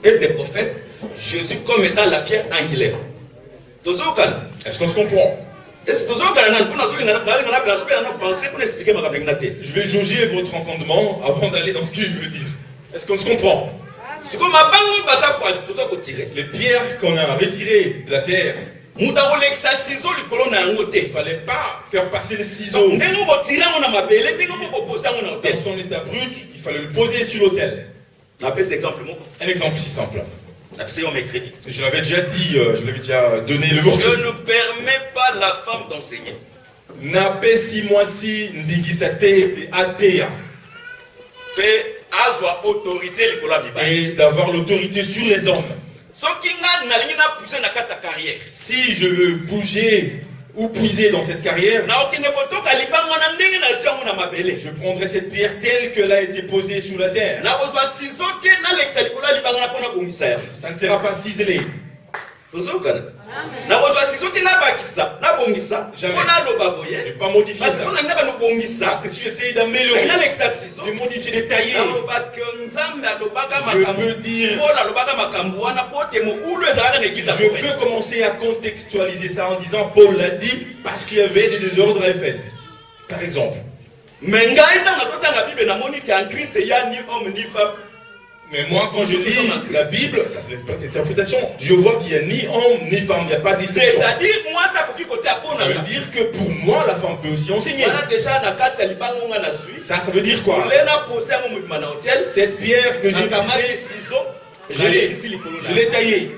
et des prophètes, Jésus comme étant la pierre angulaire. Est-ce qu'on se comprend? Je vais jauger votre entendement avant d'aller dans ce que je veux dire. Est-ce qu'on se comprend? Les pierres qu'on a retirées de la terre, il ne fallait pas faire passer les ciseaux. Dans son état brut, il fallait le poser sur l'autel. Un exemple si simple. Je l'avais déjà dit, je l'avais déjà donné le mot. Je ne permets pas la femme d'enseigner. Et d'avoir l'autorité sur les hommes. Si je veux bouger ou puiser dans cette carrière, je prendrai cette pierre telle qu'elle a été posée sur la terre. Ça ne sera pas ciselé. Jamais. Je ne vais pas modifier ça. Parce que si j'essaie d'améliorer, de modifier, de tailler, je peux commencer à contextualiser ça en disant Paul l'a dit parce qu'il y avait des désordres à Éphèse. Par exemple. Mais moi, quand je lis la Bible, ça c'est l'interprétation, je vois qu'il n'y a ni homme ni femme, il n'y a pas d'exception. C'est-à-dire, moi, ça veut dire que pour moi, la femme peut aussi enseigner. Ça veut dire quoi? Cette pierre que j'ai utilisée, je l'ai taillée.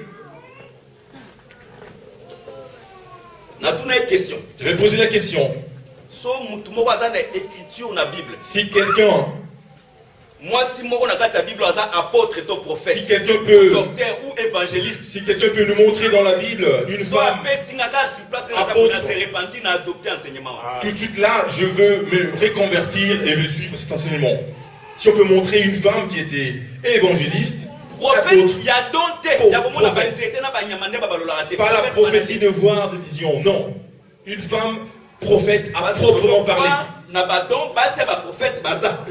Je vais poser la question. Si quelqu'un... Moi, si moi, on a la Bible, apôtre, prophète, si quelqu'un peut, docteur ou évangéliste, si quelqu'un peut nous montrer dans la Bible une femme apôtre, tout de suite là, je veux me reconvertir et me suivre cet enseignement. Si on peut montrer une femme qui était évangéliste, prophète, il y a pas la prophétie de voir des visions, non. Une femme prophète à proprement parler.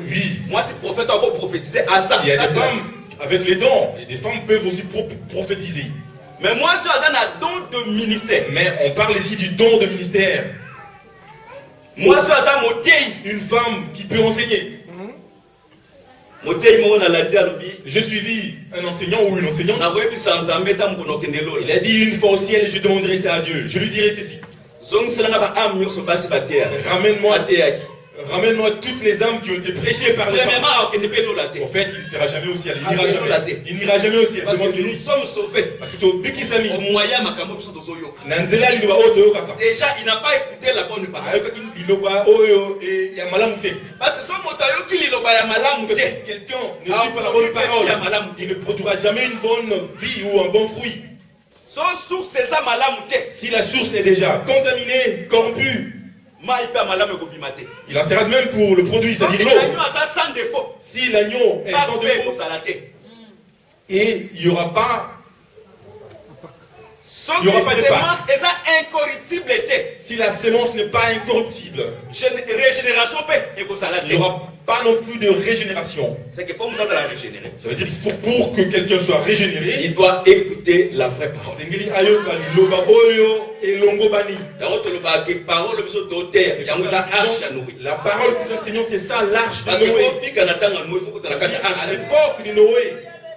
Oui. Moi, si prophète, on peut prophétiser à ça. Il y a des femmes avec les dons, et des femmes peuvent aussi prophétiser. Mais moi, je suis un don de ministère. Mais on parle ici du don de ministère. Moi, je suis une femme qui peut enseigner. J'ai suivi un enseignant ou une enseignante. Il a dit une fois au ciel, je demanderai ça à Dieu. Je lui dirai ceci. Ramène-moi toutes les âmes qui ont été prêchées par les femmes. En fait, il ne sera jamais au ciel. Il n'ira jamais au ciel. Parce que nous sommes sauvés. Parce que tu es au moyen de déjà, il n'a pas écouté la bonne parole. Parce que quelqu'un ne suit pas la bonne parole, il ne produira jamais une bonne vie ou un bon fruit. Si la source est déjà contaminée, corrompue, il en sera de même pour le produit, c'est-à-dire l'eau. Si l'agneau est sans défaut, et il n'y aura pas de part. Si la sémence n'est pas incorruptible, il n'y aura pas non plus de régénération. Ça veut dire qu'il faut pour que quelqu'un soit régénéré, il doit écouter la vraie parole. La parole que nous enseignons, c'est ça l'arche de Noé. À l'époque de Noé,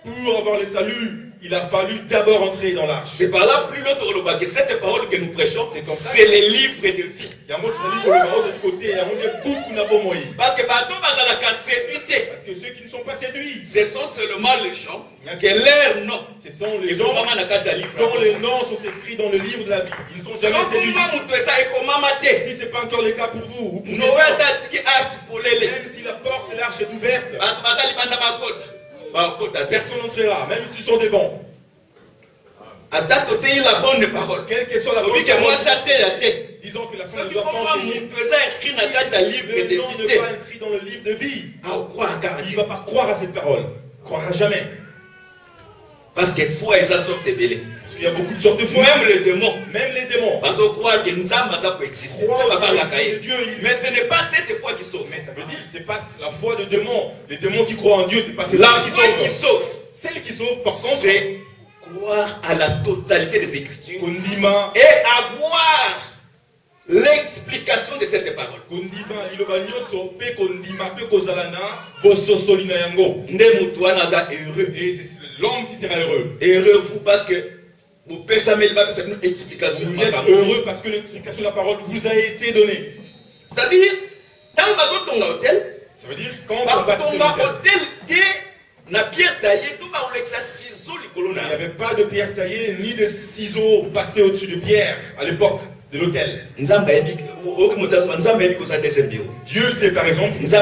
pour avoir le salut, il a fallu d'abord entrer dans l'arche. C'est par là plus l'autre que cette parole que nous prêchons, c'est les livres de vie. Parce que ceux qui ne sont pas séduits, ce sont seulement les gens que leurs noms, ce sont les gens dont les noms sont inscrits dans le livre de la vie. Ils ne sont jamais séduits. Si ce n'est pas encore le cas pour vous, même si la porte de l'arche est ouverte, personne n'entrera, même s'ils sont devant. La bonne parole. Quelle que soit la bonne parole. Disons que la personne doit penser. Le nom n'est pas inscrit dans le livre de vie. Il ne va pas croire à cette parole. Il ne croira jamais. Parce que foi et ça sortent des bélés. Parce qu'il y a beaucoup de sortes de foi. Même les démons. Parce qu'on croit que Nzamba peut exister. Mais ce n'est pas cette foi qui sauve. Mais ça veut dire que ce n'est pas la foi de démons. Les démons qui croient en Dieu, ce n'est pas cette foi qui sauve. Celle qui sauve, par contre, c'est croire à la totalité des Écritures kondima et avoir l'explication de cette parole. kondima liloba nyonso pe kondima pe kozala na bososoli na yango. Nde mutu wana aza heureux. Et c'est l'homme qui sera heureux. Heureux vous parce que vous pensez une explication. Vous êtes heureux parce que l'explication de la parole vous a été donnée. C'est-à-dire, dans un hôtel, ça veut dire quand on bâtit hôtel na pierre taillée, tout va ciseaux il n'y avait pas de pierre taillée ni de ciseaux passés au-dessus de pierre à l'époque de l'hôtel. Dieu sait par exemple, il y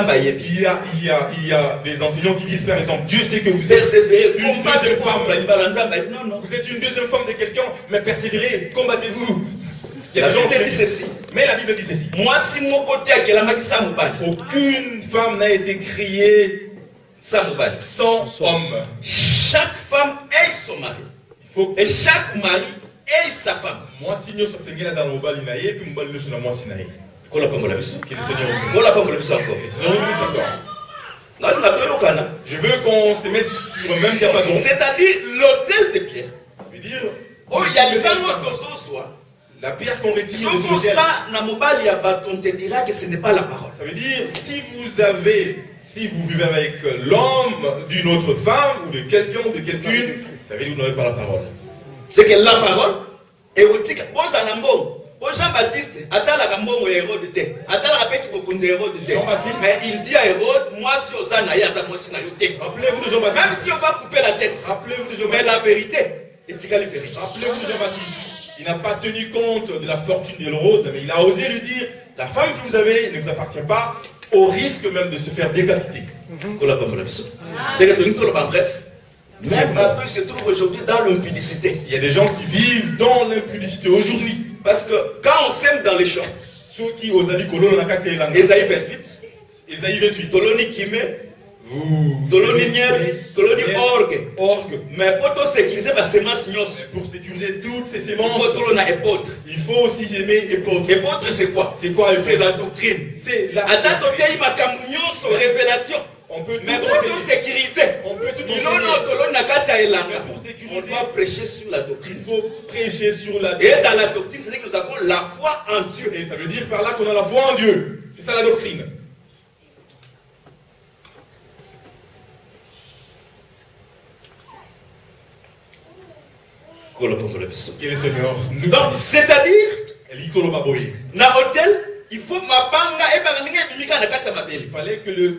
a des enseignants qui disent par exemple, Dieu sait que vous êtes une deuxième femme. Vous êtes une deuxième femme de quelqu'un, mais persévérez, combattez-vous. Il y a des gens qui disent ceci, mais la Bible dit ceci. Aucune femme n'a été créée sans homme. Chaque femme est son mari. Et chaque mari est sa femme. Moi, si nous sommes singles dans le bali naïe, puis nous sommes dans moi sinaïe. Qu'on l'a pas mal vu. Qui est le Seigneur? On l'a pas mal vu encore. Je veux qu'on se mette sur le même diapason. C'est-à-dire l'autel de pierre. Ça veut dire. Oh, il y a le ballon soit. La pierre qu'on retire. On te dira que ce n'est pas la parole. Ça veut dire si vous vivez avec l'homme d'une autre femme ou de quelqu'un ou de quelqu'une, ça veut dire que vous n'avez pas la parole. C'est que la parole est au tic. Jean-Baptiste, mais il dit à Hérode, moi si rappelez-vous de Jean-Baptiste. Même si on va couper la tête, rappelez-vous de Jean-Baptiste. Mais la vérité est vérité. Rappelez-vous de Jean-Baptiste. Il n'a pas tenu compte de la fortune d'Hérode, mais il a osé lui dire, la femme que vous avez ne vous appartient pas, au risque même de se faire décapiter. C'est que bref. Même maintenant, il se trouve aujourd'hui dans l'impudicité. Il y a des gens qui vivent dans l'impudicité aujourd'hui. Parce que quand on sème dans les champs, ceux qui osent dire que Ésaïe 28, Ésaïe 28, Toloni Kime, vous, Toloni Nier, Toloni Orgue, mais pour sécuriser ma sémence, pour sécuriser toutes ces sémences, il faut aussi aimer épôtre. Épôtre, c'est quoi? C'est la doctrine. C'est la révélation. On peut tout sécuriser. On peut tout on doit prêcher sur la doctrine. Il faut prêcher sur la doctrine. Et dans la doctrine, c'est que nous avons la foi en Dieu. Et ça veut dire par là qu'on a la foi en Dieu. C'est ça la doctrine. Quel est le Seigneur? Donc, c'est-à-dire, dans l'hôtel, il faut il fallait que le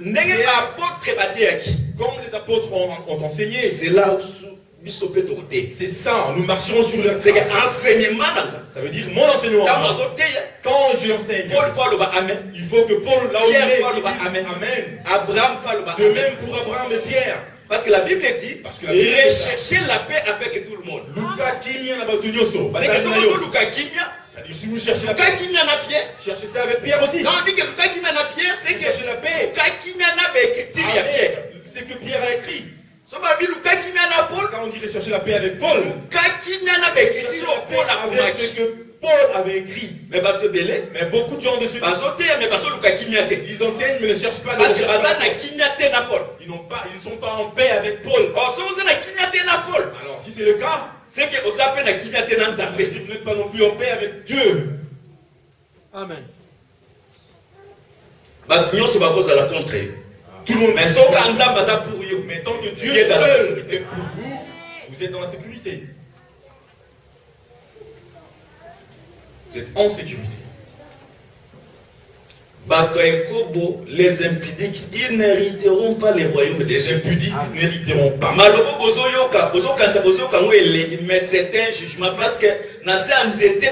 comme les apôtres ont enseigné, c'est là où c'est ça, nous marcherons sur leur c'est enseignement. Ça veut dire mon enseignement. Quand j'enseigne, il faut que Paul là où il est, amen. Abraham de même pour Abraham et Pierre. Parce que la Bible dit recherchez la paix avec tout le monde. C'est que si vous cherchez la paix, cherchez ça avec Pierre aussi. Quand on dit que c'est que cherchez la paix. C'est que Pierre a écrit. Quand on dit de chercher la paix avec Paul, c'est que Paul avait écrit. Mais beaucoup de gens de ceux ils enseignent mais ne cherchent pas de ils ne sont pas en paix avec Paul. Alors si c'est le cas, c'est que vous n'êtes pas non plus en paix avec Dieu. Amen. Tout le monde mais mais tant que Dieu seul est pour vous, vous êtes dans la sécurité. Vous êtes en sécurité. Les impudiques, ils n'hériteront pas les royaumes des cieux. Les impudiques n'hériteront pas. Mais c'est un jugement parce que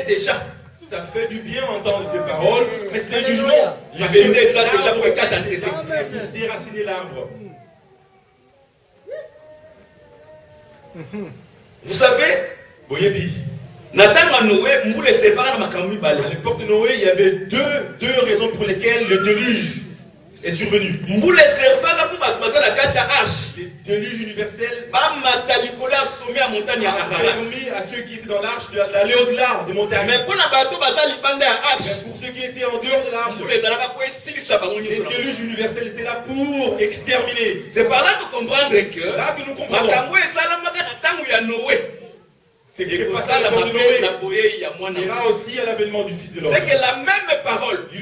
déjà. Ça fait du bien entendre ces paroles, mais c'est un jugement. Il y avait une des déjà pour déraciner l'arbre. Vous savez, à l'époque de Noé, il y avait deux raisons pour lesquelles le déluge est survenu. Les déluges universels ont permis à ceux qui étaient dans l'arche d'aller au-delà des montagnes. Mais pour ceux qui étaient en dehors de l'arche, les déluges universels étaient là pour exterminer. C'est par là de comprendre que là que nous comprenons. C'est que c'est passé à la Noé. C'est là aussi à l'avènement du Fils de l'homme. C'est que la même parole. Les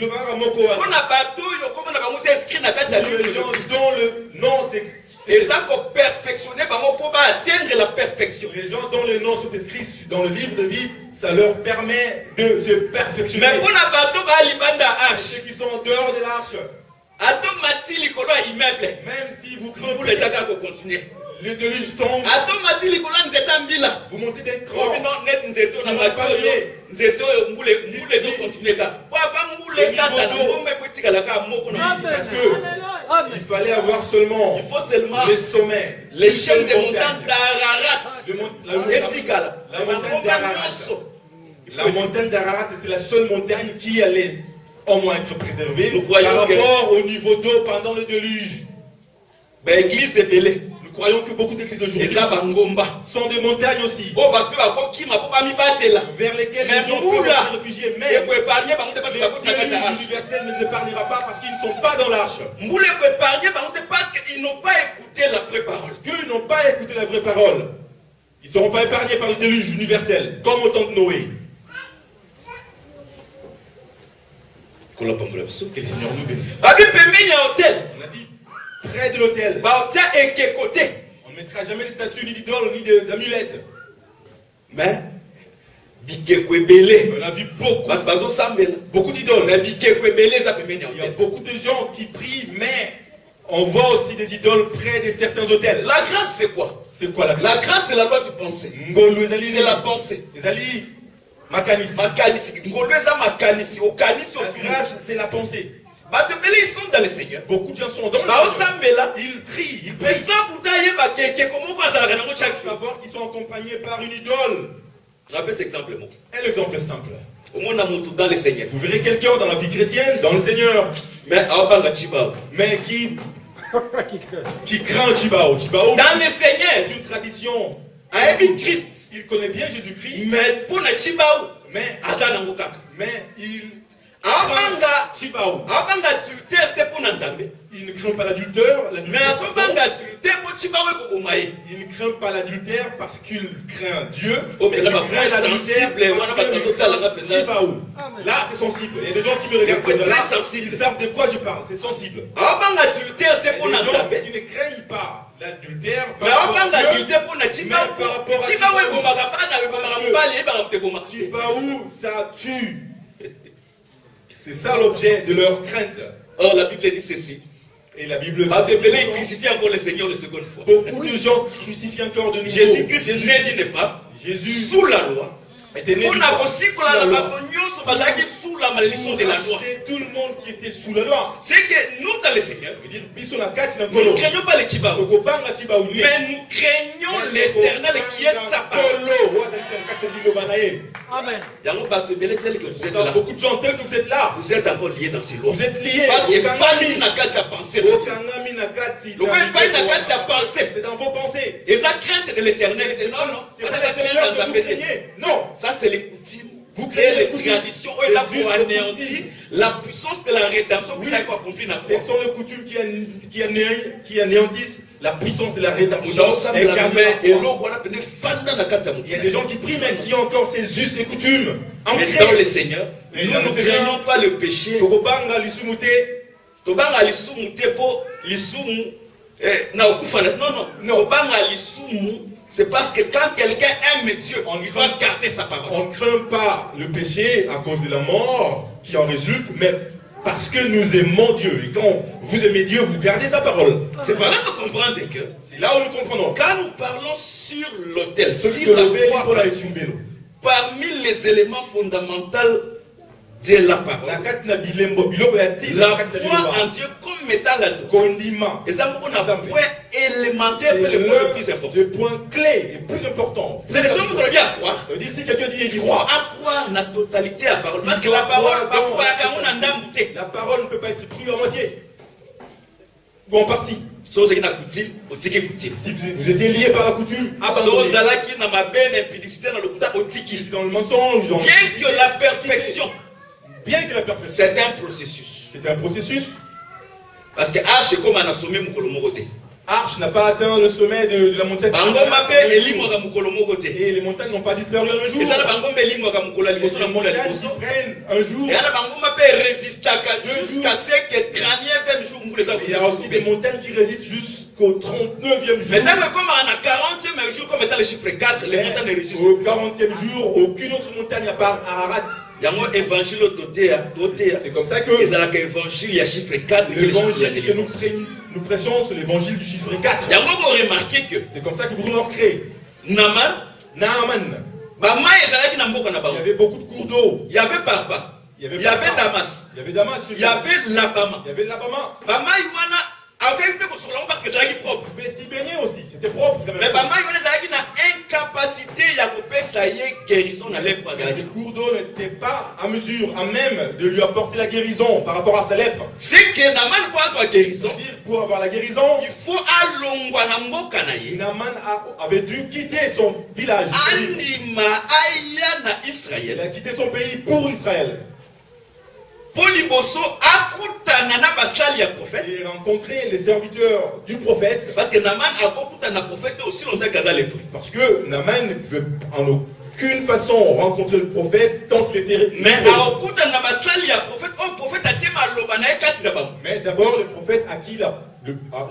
gens dont le nom atteindre la perfection. Les gens dont les noms sont écrits dans le livre de vie, ça leur permet de se perfectionner. Mais pour ceux qui sont en dehors de l'arche, même si vous crevez, le déluge tombe, vous montez d'un cran. Parce que il fallait avoir seulement les sommets, les chaînes des montagnes d'Ararat. La montagne d'Ararat, c'est la seule montagne qui allait au moins être préservée par rapport au niveau d'eau pendant le déluge. Nous croyons que beaucoup d'églises aujourd'hui sont des montagnes aussi, vers lesquelles les gens peuvent se réfugier. Mais le déluge universel ne les épargnera pas parce qu'ils ne sont pas dans l'arche. Parce qu'ils n'ont pas écouté la vraie parole. Parce qu'ils n'ont pas écouté la vraie parole. Ils ne seront pas épargnés par le déluge universel, comme au temps de Noé. Que le Seigneur nous bénisse. On a dit près de l'autel. On ne mettra jamais de statues, ni d'idoles, ni d'amulettes. Mais on a vu beaucoup d'idoles. Il y a beaucoup de gens qui prient, mais on voit aussi des idoles près de certains hôtels. La grâce, c'est quoi? C'est quoi la grâce? La grâce, c'est la loi du pensée. C'est la pensée. La grâce, c'est la pensée. Ils sont dans le Seigneur. Beaucoup de gens sont dans le Seigneur. Ils prient. Ils prient. Savoir qu'ils sont accompagnés par une idole. Un exemple simple. Dans le Seigneur. Vous verrez quelqu'un dans la vie chrétienne, dans le Seigneur, mais qui craint Chibao. Chibao, dans le Seigneur, c'est une tradition. Christ, il connaît bien Jésus-Christ, mais pour le Chibao, mais il Chibao. Il ne craint pas l'adultère. Il ne craint pas l'adultère parce qu'il craint Dieu. Là, c'est sensible. Il y a des gens qui me regardent. Ils savent de quoi je parle. C'est sensible. Il y a des gens qui ne craignent pas l'adultère. Chibao, ça tue. C'est ça l'objet de leur crainte. Or, la Bible dit ceci. Et la Bible dit crucifie encore le Seigneur une seconde fois. Beaucoup de gens crucifient encore de nouveau. Jésus-Christ est né d'une femme. Jésus sous la loi. Était né on a aussi qu'on a sous la malédiction de la loi. Tout le monde qui était sous la loi. C'est que nous dans le Seigneur, nous ne craignons pas les Chibao, mais nous craignons l'Éternel qui est sa parole. Amen. Il y a beaucoup de gens tels que vous êtes là. Vous êtes encore liés dans ces lois. Vous êtes liés. Parce que famille n'a qu'à penser. C'est dans vos pensées. Et ça crainte de l'Éternel. Non. Ça c'est les coutumes. Vous créez les traditions pour anéantir la puissance de la rédemption que ça a accompli. Ce sont les coutumes qui anéantissent la puissance de la rédemption. Il y a des gens qui prient même, qui ont encore ces us et coutumes. Mais dans le Seigneur, nous ne craignons pas le péché. C'est parce que quand quelqu'un aime Dieu, il va garder sa parole. On ne craint pas le péché à cause de la mort qui en résulte, mais parce que nous aimons Dieu. Et quand vous aimez Dieu, vous gardez sa parole. C'est par là que nous comprenons que c'est là où nous comprenons. Quand nous parlons sur l'autel, sur la foi, parmi les éléments fondamentaux de la parole, la foi en Dieu comme métal à condiment. Et ça, on a un point élémentaire, le point le plus important. Le point clé et plus important. C'est le seul que nous bien croire. Ça veut dire si quelqu'un dit il croit à croire la totalité à la parole. Parce que la parole, la parole ne peut pas être crue en moitié ou en partie. Si vous étiez lié par la coutume, abandonnez. Dans le mensonge, bien que la perfection, c'est un processus. C'est un processus. Parce que Arche est comme un sommet Mukolomogote. Arche n'a pas atteint le sommet de la montagne. Et les montagnes n'ont pas disparu un jour. Les montagnes prennent un jour. Jusqu'à ce que 39e jour. Il y a aussi des montagnes qui résistent jusqu'au 39e jour. Maintenant, comme on a 40e jour, comme étant le chiffre 4, les montagnes ne résistent. Au 40e jour, aucune autre montagne à part Ararat. C'est comme ça que l'évangile que nous prêchons, c'est l'évangile du chiffre 4. C'est comme ça que vous remarquerez. Naaman, il y avait beaucoup de cours d'eau. Il y avait Barba, il y avait Damas, il y avait Damas, il y avait Labama. Il y avait Labama. Parce que c'est propre. Il pouvait s'y baigner aussi, c'était propre quand même. Mais Bama, il y a une incapacité à guérison dans les cours d'eau n'était pas à mesure, à même de lui apporter la guérison par rapport à sa lèpre. C'est que Naaman pour avoir la guérison, c'est-à-dire pour avoir la guérison, il faut alongwa na mboka na ye. Naaman avait dû quitter son village. Andima aya na Israël. Il a quitté son pays pour Israël. Poliboso akutana na basali ya prophète. Il a rencontré les serviteurs du prophète. Parce que Naaman a akutana na prophète aussi longtemps qu'Aza lépreux. Parce que Naaman ne peut en aucune façon rencontrer le prophète tant qu'il était. Mais akutana na basali ya prophète, au prophète a dit maloba na ekati na bango. Mais d'abord le prophète à qui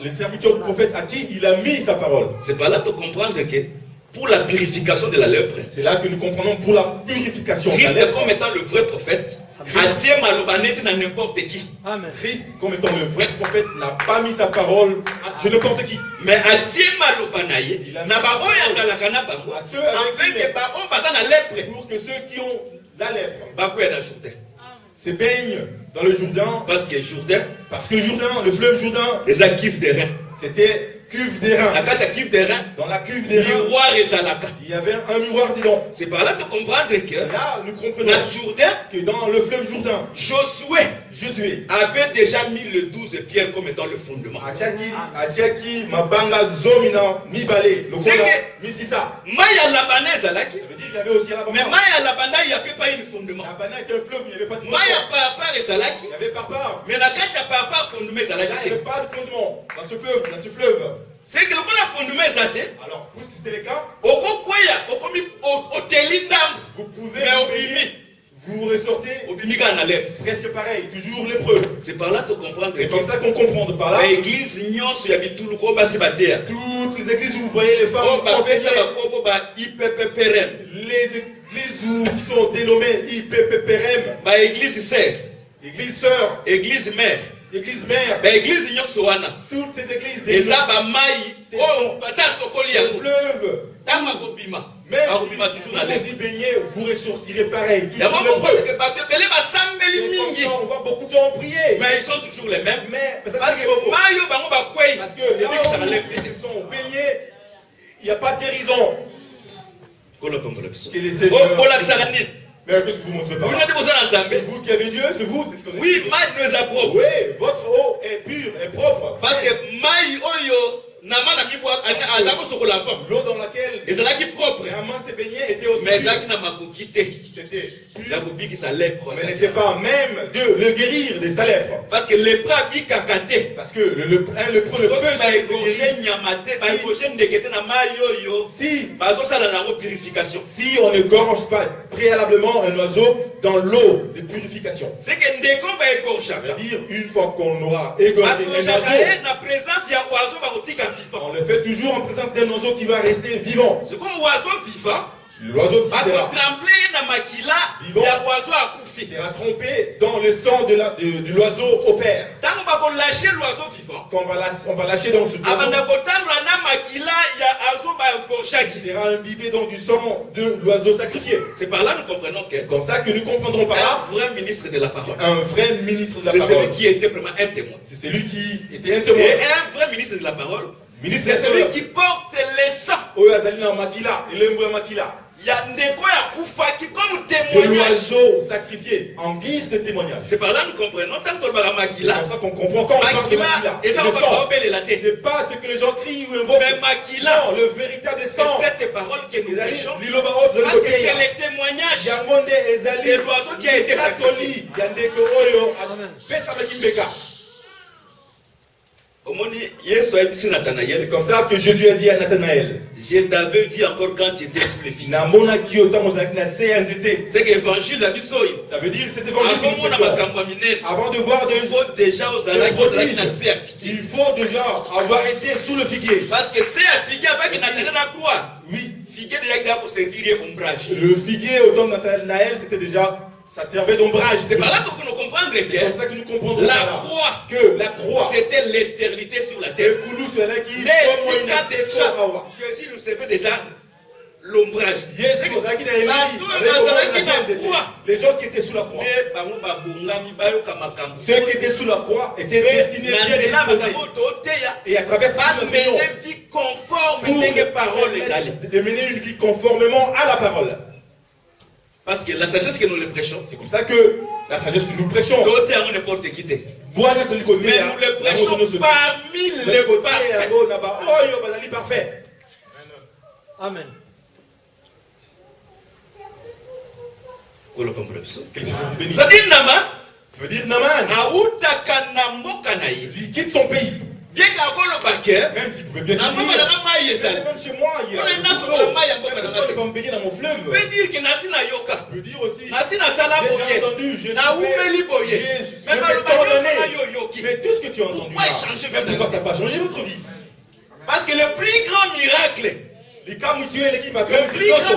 les serviteurs du prophète à qui il a mis sa parole. C'est par là de comprendre que pour la purification de la lèpre, c'est là que nous comprenons pour la purification de la Christ lèpre. Comme étant le vrai prophète, Atie malobanete na n'importe qui. Amen. Christ, comme étant le vrai prophète, n'a pas mis sa parole chez n'importe qui. Mais Atie malobanaye, na baro ya zalaka na bango, afin que baro basa na lèpre, pour que ceux qui ont la lèpre, bako ya na Jourdain, se baignent dans le Jourdain. Parce que Jourdain, le fleuve Jourdain, les actifs des reins. C'était cuve des reins. La carte à cuve des reins. Dans la cuve des reins, miroir et zalaka. Il y avait un miroir dedans. C'est par là de comprendre que là, nous comprenons que dans le fleuve Jourdain, Josué avait déjà mis le 12 pierres comme étant le fondement. Atiaki mabanga zomina mibale lokola misisa. Maya labana zalaki. Ça veut dire qu'il y avait aussi Alabama. Mais Maya labana il n'y avait pas une fondement. Labana était un fleuve, il n'y avait pas de fondement. Maya par zalaki. Il y avait par. Mais la carte à par fondement zalaki. Il n'y avait pas de fondement dans ce fleuve. C'est que le fondement est athée. Alors, puisque c'était le cas, vous pouvez vous ressortez presque pareil, toujours lépreux. C'est par là de comprendre. C'est comme ça qu'on comprend de par là. Toutes les églises où vous voyez les femmes, les églises qui sont dénommées IPPRM, église sœur, église sœur, église mère. Église mère, église nyosoana. Toutes ces églises, des fleuve. Même si vous y baignez, vous ressortirez pareil. On voit beaucoup de gens prier. Mais ils sont toujours les mêmes. Parce que les gens sont baignés, il n'y a pas de guérison. Mais qu'est-ce que vous montrez pas? C'est vous qui avez Dieu, c'est vous, c'est ce que vous oui, maï nous a propre. Oui, votre eau est pure, est propre. Parce que maï oyo l'eau dans laquelle Naaman s'est baigné était aussi mais pure. C'était mais n'était pas même de le guérir de sa lèpre. Parce que le kakate. Parce que le lépreux ne peut pas être si on ne gorge pas préalablement un oiseau dans l'eau de purification. C'est que c'est-à-dire une fois qu'on aura égorgé un oiseau, on le fait toujours en présence d'un oiseau qui va rester vivant. C'est comme oiseau vivant. L'oiseau qui sera trempé dans le sang de l'oiseau offert. Quand on va lâcher dans ce oiseau, qui sera imbibé dans du sang de l'oiseau sacrifié. C'est par là que nous comprenons que comme ça que nous comprendrons par là un vrai ministre de la parole. Un vrai ministre de la parole. C'est celui qui était vraiment un témoin. C'est celui qui était un témoin. Et un vrai ministre de la parole. C'est celui qui porte les sangs. de l'oiseau sacrifié en guise de témoignage. C'est par là que nous comprenons. Tant que c'est comme ça qu'on comprend quand on parle de Makila. C'est pas ce que les gens crient ou invoquent. Mais Makila, le véritable sang. C'est cette parole que nous prêchons. Parce que c'est le témoignage de l'oiseau qui a été sacrifié. C'est comme ça que Jésus a dit à Nathanaël. Je t'avais vu encore quand tu étais sous les filles. C'est que l'évangile a dit ça. Ça veut dire que cet évangile. Avant de voir des faut déjà aux il faut déjà avoir été sous le figuier. Parce que c'est un figuier avec Nathanaël à quoi? Oui. Figuier déjà pour servir ombrage. Le figuier au temps de Nathanaël, c'était déjà. Ça servait d'ombrage. C'est par là que nous comprenons que la croix, c'était l'éternité sur la terre. Jésus nous servait déjà l'ombrage. Les gens qui étaient sous la croix, ceux qui étaient sous la croix étaient destinés et à travers une vie conforme de mener une vie conformément à la parole. Parce que la sagesse que nous le prêchons, c'est comme ça que la sagesse que nous prêchons, mais nous le prêchons parmi les parfaits. Amen. Ça veut dire Naman quitte son pays. Bien même s'il pouvait bien même chez moi, il y a pas me baigner dans mon fleuve. Tu peux dire que Nasi na yoka. Je peux dire aussi. Nasi na sala boye. Na oumeli boye. Même mais tout ce que tu as entendu. Pourquoi changer même pourquoi ça n'a pas changé votre vie? Parce que le plus grand miracle. Le plus grand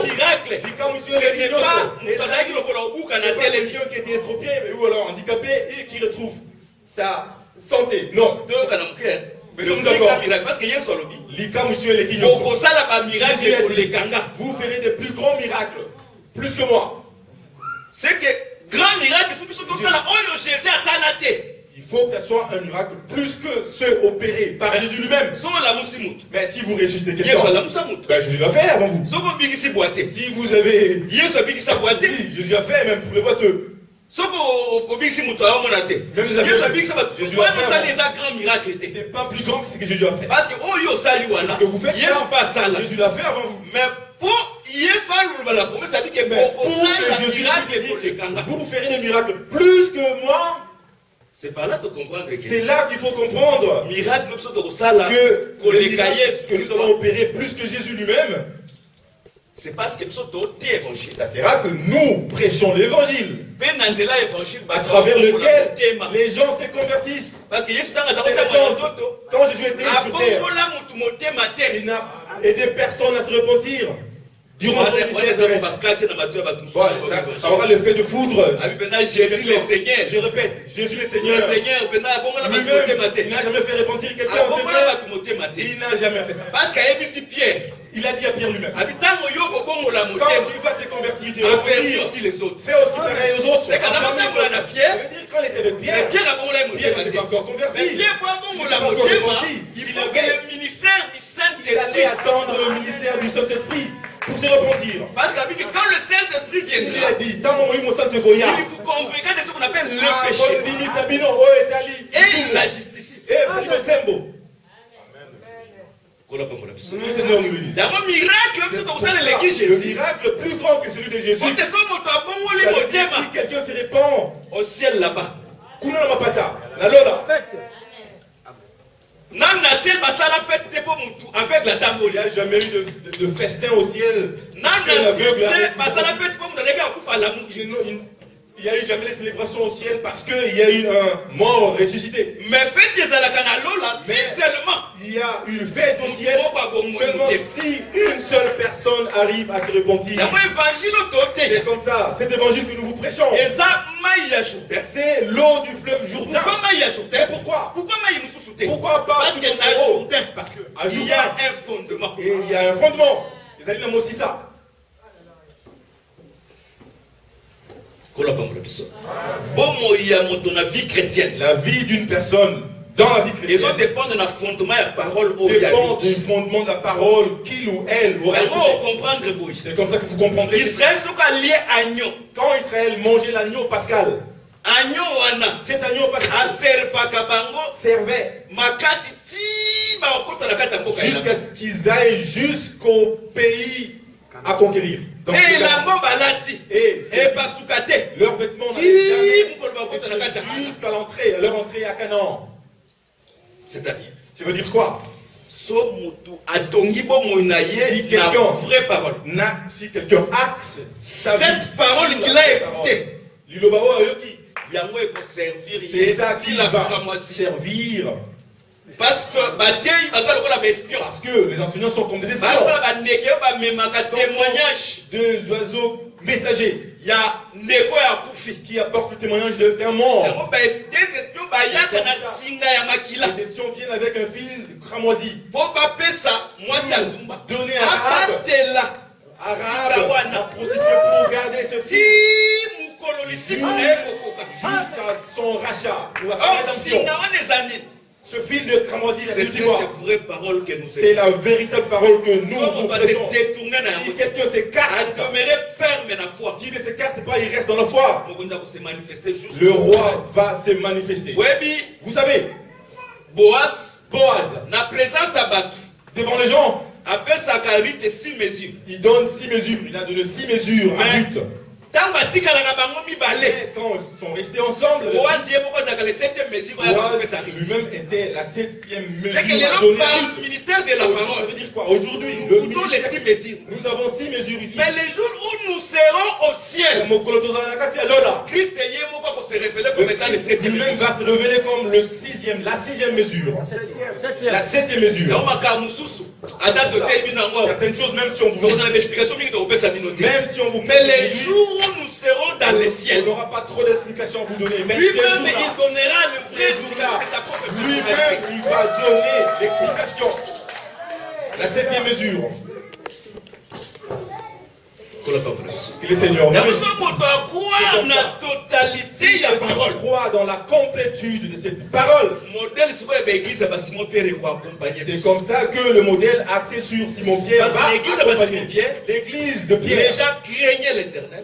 miracle. C'est pas quelqu'un qui était estropié ou alors handicapé et qui retrouve sa santé. Non. Mais le plus grand miracle, parce que y a un lobby. Vous ferez des plus grands miracles, plus que moi. C'est que grand miracle, il faut que ce soit un miracle plus que ceux opérés par Jésus lui-même. Mais si vous ressuscitez quelqu'un, Jésus l'a fait avant vous. Si vous avez Jésus a fait même pour les boiteux. Même c'est pas plus grand que ce que Jésus a fait. Parce que ce que vous faites Jésus l'a fait avant vous. Mais pour vous ferez des miracles plus que moi. C'est par là que comprendre. C'est là qu'il faut comprendre miracle que nous allons opérer plus que Jésus lui-même. C'est parce que ça sera que nous prêchons l'évangile à travers lequel les gens se convertissent. Parce que quand Jésus était sur terre, il n'a aidé personne à se repentir. Durant son ministère, ça aura l'effet de foudre. Jésus le Seigneur. Je répète, Jésus le Seigneur. Il n'a jamais fait repentir quelqu'un. Il n'a jamais fait ça. Parce qu'il Pierre. Il a dit à Pierre lui-même. Quand tu vas te convertir, fais aussi les autres. Fais aussi pareil aux autres. C'est quand il était avec Pierre, Pierre n'était pas encore converti. Il faut que le ministère du Saint-Esprit allait attendre le ministère du Saint-Esprit pour se repentir. Parce que quand le Saint-Esprit viendra, il a dit, il vous convainquera de ce qu'on appelle le péché et la justice. Le Seigneur nous le dit. Le miracle plus grand que celui de Jésus. Si quelqu'un se répand au ciel là-bas, avec la dame, il n'y a jamais eu de festin au ciel. Il n'y a eu jamais les célébrations au ciel parce qu'il y a eu un mort ressuscité. Mais faites des alakanalos si seulement il y a une fête au ciel, seulement si une seule personne arrive à se repentir. C'est comme ça, cet évangile que nous vous prêchons. C'est l'eau du fleuve Jourdain. Pourquoi? Pourquoi pas? Parce qu'il y a un fondement. Et il y a un fondement. Les alliés aussi ça. La vie chrétienne. La vie d'une personne dans la vie chrétienne, ils ont dépend de la fondement de la parole. Dépend du fondement de la parole qu'il ou elle aurait écouté. C'est comme ça que vous comprendrez. Israël sont liés à agneau. Quand Israël mangeait l'agneau pascal, agneau wana, cet agneau pascal servait jusqu'à ce qu'ils aillent jusqu'au pays à conquérir. Donc, et la balati et pasukate leurs vêtements jusqu'à l'entrée, à leur entrée à Canaan. C'est-à-dire, ça veut dire quoi? Si quelqu'un axe cette parole qu'il a écoutée, c'est ça qui va servir. Parce que les enseignants sont comme des espions. Deux oiseaux messagers. Il y a Neko qui apporte le témoignage d'un mort. Des espions viennent avec un fil cramoisi. Donner à arabe la prostituée pour garder ce fil jusqu'à son rachat. Ce fil de cramoisi, c'est la véritable parole que nous prêchons. Si quelqu'un s'écarte, s'il ne s'écarte pas, il reste dans la foi. Le roi va se manifester. Vous savez, Boaz, na présence à devant les gens, il donne 6 mesures. Il a donné 6 mesures à Ruth. Quand ils sont restés ensemble, Boaz lui-même était la 7e mesure. C'est que les gens parlent du ministère de la parole. Ça veut dire quoi? Aujourd'hui, nous avons 6 mesures ici. Mais les jours où nous serons au ciel, Christ va se révéler comme le 6e, la 6e mesure. La 7e mesure. Certaines choses, même si on vous mais les jours où nous serons dans le ciel, on n'aura pas trop d'explications à vous donner. Mais lui-même, il donnera le vrai jour-là. Lui-même, il va donner l'explication. La 7e mesure. Que le Seigneur croit dans la complétude de cette parole. C'est comme ça que le modèle axé sur Simon-Pierre va accompagner l'église de Pierre. Les gens craignaient l'éternel.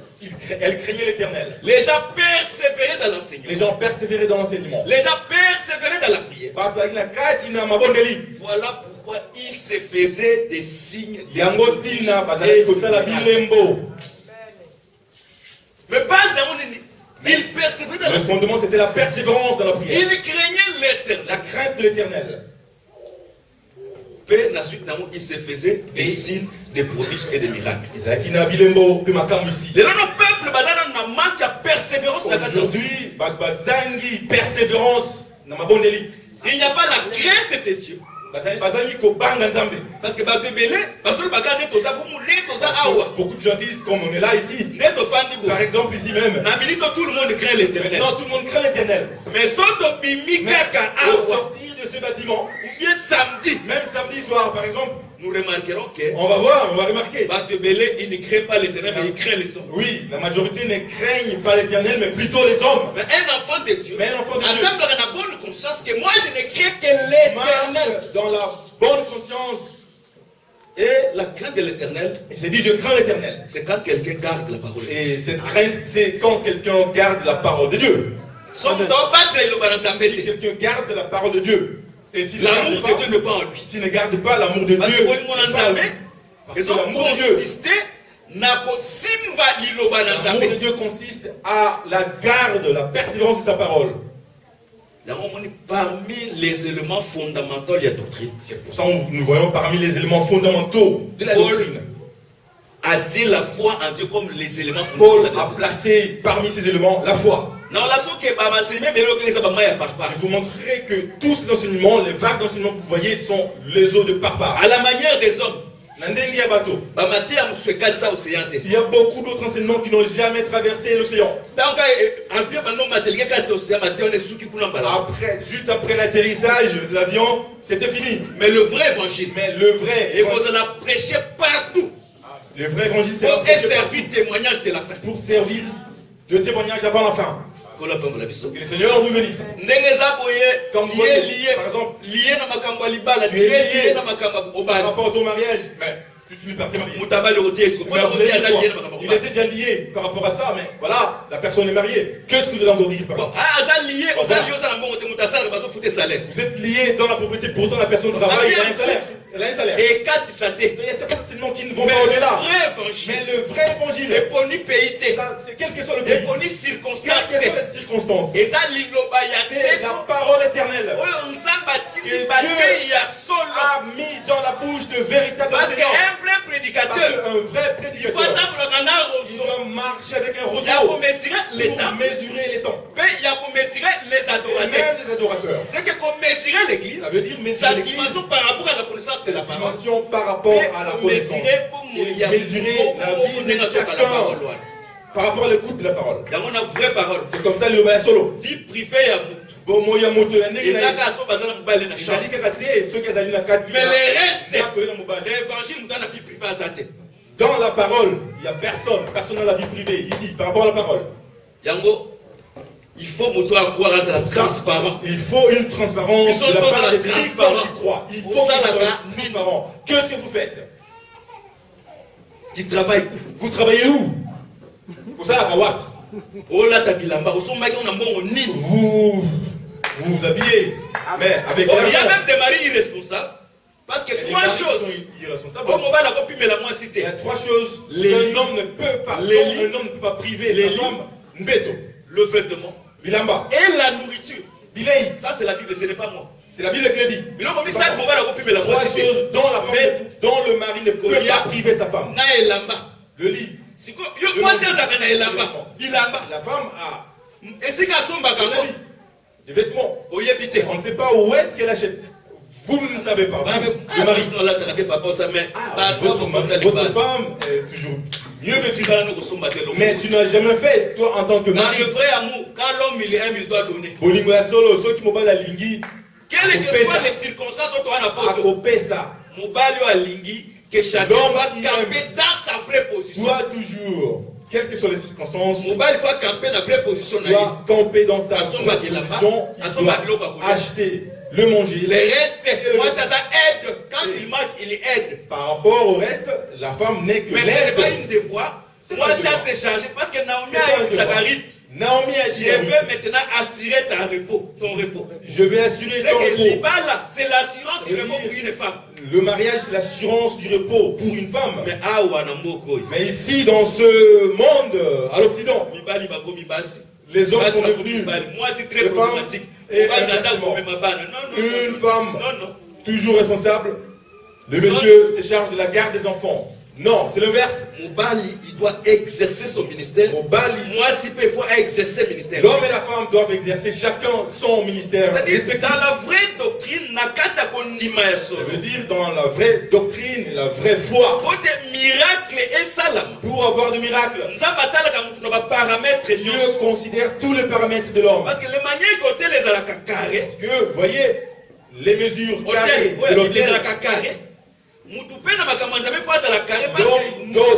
Elle craignait l'éternel. Les gens persévéraient dans l'enseignement. Les gens persévéraient dans l'enseignement. Les gens persévéraient dans la prière. Voilà pourquoi il se faisait des signes. Mais pas dans il persévérait dans la prière. Le fondement, c'était la persévérance dans la prière. Il craignait l'éternel. La crainte de l'éternel. La suite d'amour, il se faisait des signes, des prodiges et des miracles. Le peuple manque à persévérance. Aujourd'hui, persévérance. Il n'y a pas la crainte de Dieu. Parce que beaucoup de gens disent, comme on est là ici, par exemple ici même, tout le monde craint l'éternel. Non, tout le monde craint l'éternel. Mais au sortir de ce bâtiment, ou bien samedi, même samedi soir par exemple, nous remarquerons que on va remarquer. Il ne craint pas l'éternel, mais il craint les hommes. Oui, la majorité ne craignent pas l'éternel, mais plutôt les hommes. Mais un enfant de Dieu, a la bonne conscience que moi je ne crains que l'éternel. Dans la bonne conscience. Et la crainte de l'éternel, il s'est dit je crains l'éternel. C'est quand quelqu'un garde la parole de Dieu. Et cette crainte, c'est quand quelqu'un garde la parole de Dieu. Si quelqu'un garde la parole de Dieu. Et si l'amour de Dieu n'est pas en lui. S'il ne garde pas l'amour de Dieu, parce que l'amour de Dieu consiste à la garde, la persévérance de sa parole. Parmi les éléments fondamentaux de la doctrine. C'est pour ça que nous voyons parmi les éléments fondamentaux de la doctrine. A dit la foi en Dieu comme les éléments fondamentaux. Paul a placé parmi ces éléments la foi. Je vous montrerai que tous ces enseignements, les vagues d'enseignements que vous voyez sont les eaux de papa. À la manière des hommes. Il y a beaucoup d'autres enseignements qui n'ont jamais traversé l'océan. Juste après l'atterrissage de l'avion, c'était fini. Mais le vrai évangile, et vous en a prêché partout. Le vrai évangile, c'est servir témoignage de la fin. Pour servir de témoignage avant la fin. Que le Seigneur nous bénisse. Comme tu es lié, par exemple, tu es lié par rapport à ton mariage, mais tu finis par te marier. Il était déjà lié par rapport à ça, mais voilà, la personne est mariée. Qu'est-ce que vous allez encore dire par rapport? Vous êtes lié dans la pauvreté, pourtant la personne travaille, elle a un salaire. Elle a un salaire. Mais il y a certains enseignements qui ne vont pas au-delà. Mais le vrai évangile, c'est quel que soit le pays, quelles que soient les circonstances, c'est la parole éternelle que Dieu a mis dans la bouche de véritables enseignants. Un vrai prédicateur, il doit marcher avec un roseau pour mesurer les temps. Et même les adorateurs. C'est que comme mesurer l'église, ça veut dire sa dimension par rapport à la connaissance de la parole. Dimension par rapport à la connaissance. Mesurer la vie de chacun par rapport à l'écoute de la parole. C'est comme ça le solo. Vie privée à mais le reste, l'évangile dans la vie privée à Zate. Dans la parole, il n'y a personne dans la vie privée, ici, par rapport à la parole. Yango, il faut croire à la transparence. Il faut une transparence de la part des transparents qui croient. Il faut une transparence. Qu'est-ce que vous faites? Tu travailles où? Vous travaillez où? Pour ça, à Watt. Vous vous habillez, mais avec il y a même des maris irresponsables. Parce que trois choses. Il y a trois choses qu'un homme ne peut pas. Un homme ne peut pas priver sa femme. Le vêtement. Bilamba. Et la nourriture. Bilei. Ça c'est la Bible, ce n'est pas moi. C'est la Bible qui le dit. Trois choses dont le mari ne peut pas priver sa femme. Le lit. La femme a des vêtements. On ne sait pas où est-ce qu'elle achète. Vous ne savez pas. Le mari. Votre femme est toujours mieux vêtue. Mais tu n'as jamais fait, toi en tant que mari. Dans le vrai amour, quand l'homme il aime, il doit donner. Quelles que soient les circonstances, que chacun doit camper dans sa vraie position. Doit toujours, quelles que soient les circonstances, il faut camper dans la vraie position. Doit camper dans sa position. Il doit acheter, le manger. Le reste, moi ça aide. Quand il manque, il aide. Par rapport au reste, la femme n'est que mais ce n'est pas une devoir. Moi ça c'est changé parce que Naomi a une sagarite. Naomi a dit, je veux maintenant assurer ton repos. Je vais assurer ton repos. C'est l'assurance du repos pour une femme. Le mariage, c'est l'assurance du repos pour une femme. Mais ici, dans ce monde, à l'Occident, les hommes sont devenus moi c'est très problématique. Une femme toujours responsable. Le monsieur se charge de la garde des enfants. Non, c'est l'inverse. Mobali, il doit exercer son ministère. Mobali, moi si peu faut exercer le ministère. L'homme et la femme doivent exercer chacun son ministère. Dans la vraie doctrine, ça veut dire dans la vraie doctrine, la vraie foi. Pour des miracles et salam. Pour avoir des miracles. Dieu considère tous les paramètres de l'homme. Parce que les manières côté les alaka carré. Parce que, vous voyez, les mesures carrées de l'hôtel.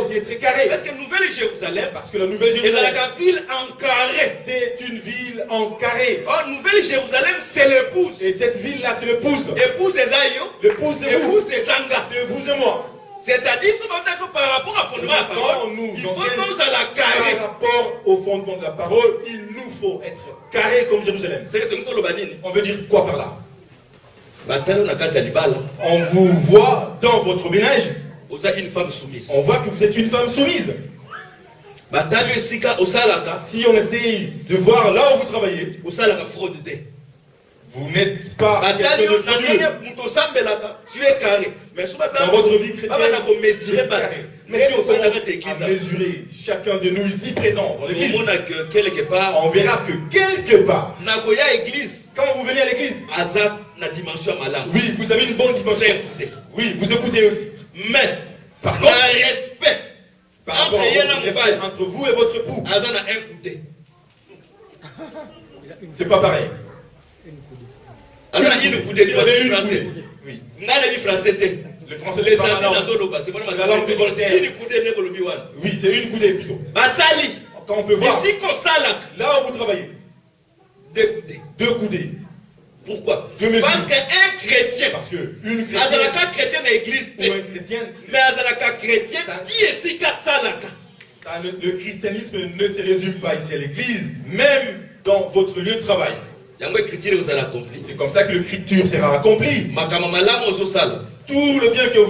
C'est très carré. Parce que Nouvelle Jérusalem, parce que la Nouvelle Jérusalem, c'est une ville en carré. C'est une ville en carré. Oh, Nouvelle Jérusalem, c'est l'épouse. Et cette ville-là, c'est l'épouse. Épouse Esaïo. L'épouse de vous. Épouse Zanga. C'est vous et moi. C'est-à-dire, par rapport à fondement de la parole, il faut tous à la carré. Par rapport au fondement de la parole, il nous faut être carré comme Jérusalem. On veut dire quoi par là? On vous voit dans votre ménage. Une femme soumise. On voit que vous êtes une femme soumise. Si on essaye de voir là où vous travaillez, vous n'êtes pas tu es carré. Mais dans votre vie chrétienne, mais à mesurer chacun de nous ici présents dans l'église, on verra que quelque part, quand vous venez à l'église, oui, vous avez une bonne dimension. Oui, vous écoutez aussi. Mais par contre, respect entre vous et votre époux, c'est pas pareil. Alors, il y a une coudée de français. Oui. Le français, c'est pas la langue de Voltaire. Oui, c'est une coudée plutôt. Batali. Quand on peut voir, ici, là où vous travaillez, 2 coudées. Pourquoi? Parce qu'un chrétien, parce que une chrétienne église, ou un chrétien, mais chrétien, le christianisme ne se résume pas ici à l'église, même dans votre lieu de travail. C'est comme ça que l'écriture sera accomplie. Tout le bien que vous